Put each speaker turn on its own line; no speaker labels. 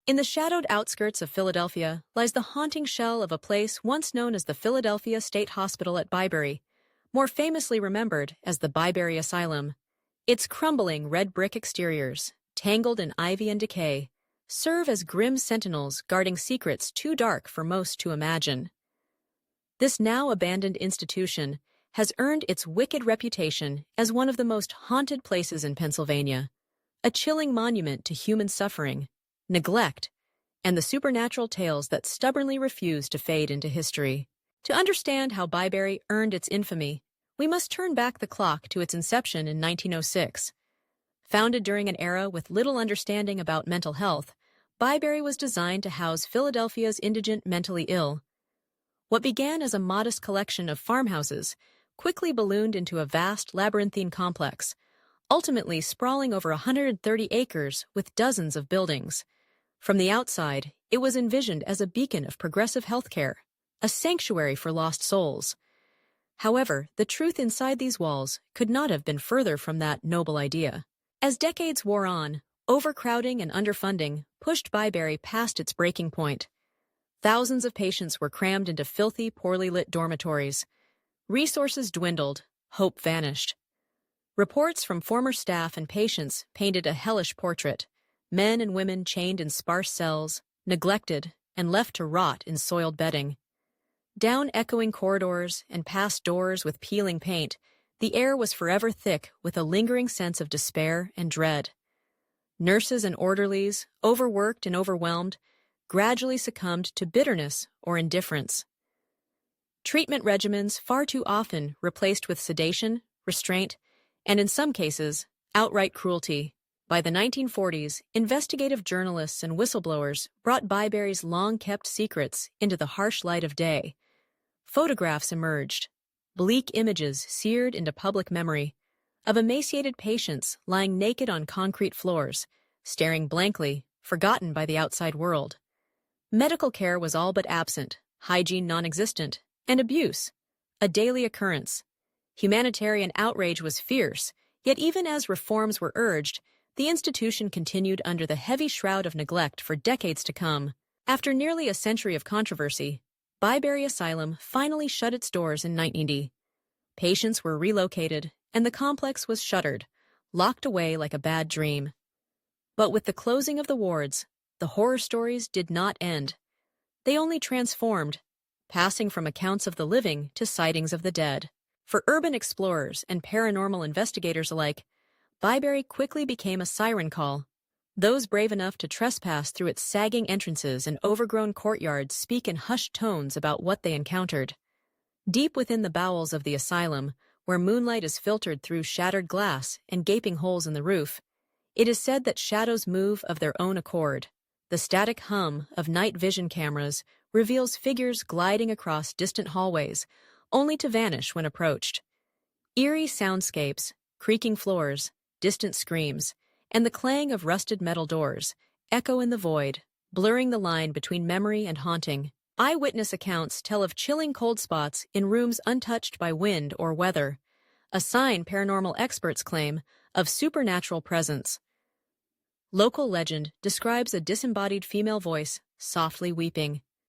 In the shadowed outskirts of Philadelphia lies the haunting shell of a place once known as the Philadelphia State Hospital at Byberry, more famously remembered as the Byberry Asylum. Its crumbling red brick exteriors, tangled in ivy and decay, serve as grim sentinels guarding secrets too dark for most to imagine. This now abandoned institution has earned its wicked reputation as one of the most haunted places in Pennsylvania, a chilling monument to human suffering, neglect, and the supernatural tales that stubbornly refuse to fade into history. To understand how Byberry earned its infamy, we must turn back the clock to its inception in 1906. Founded during an era with little understanding about mental health, Byberry was designed to house Philadelphia's indigent mentally ill. What began as a modest collection of farmhouses quickly ballooned into a vast labyrinthine complex, ultimately sprawling over 130 acres with dozens of buildings. From the outside, it was envisioned as a beacon of progressive healthcare, a sanctuary for lost souls. However, the truth inside these walls could not have been further from that noble idea. As decades wore on, overcrowding and underfunding pushed Byberry past its breaking point. Thousands of patients were crammed into filthy, poorly lit dormitories. Resources dwindled, hope vanished. Reports from former staff and patients painted a hellish portrait: men and women chained in sparse cells, neglected, and left to rot in soiled bedding. Down echoing corridors and past doors with peeling paint, the air was forever thick with a lingering sense of despair and dread. Nurses and orderlies, overworked and overwhelmed, gradually succumbed to bitterness or indifference. Treatment regimens far too often replaced with sedation, restraint, and in some cases, outright cruelty. By the 1940s, investigative journalists and whistleblowers brought Byberry's long-kept secrets into the harsh light of day. Photographs emerged, bleak images seared into public memory, of emaciated patients lying naked on concrete floors, staring blankly, forgotten by the outside world. Medical care was all but absent, hygiene non-existent, and abuse a daily occurrence. Humanitarian outrage was fierce, yet even as reforms were urged, the institution continued under the heavy shroud of neglect for decades to come. After nearly a century of controversy, Byberry Asylum finally shut its doors in 1990. Patients were relocated, and the complex was shuttered, locked away like a bad dream. But with the closing of the wards, the horror stories did not end. They only transformed, passing from accounts of the living to sightings of the dead. For urban explorers and paranormal investigators alike, Byberry quickly became a siren call. Those brave enough to trespass through its sagging entrances and overgrown courtyards speak in hushed tones about what they encountered. Deep within the bowels of the asylum, where moonlight is filtered through shattered glass and gaping holes in the roof, it is said that shadows move of their own accord. The static hum of night vision cameras reveals figures gliding across distant hallways, only to vanish when approached. Eerie soundscapes, creaking floors, distant screams, and the clang of rusted metal doors echo in the void, blurring the line between memory and haunting. Eyewitness accounts tell of chilling cold spots in rooms untouched by wind or weather, a sign, paranormal experts claim, of supernatural presence. Local legend describes a disembodied female voice softly weeping,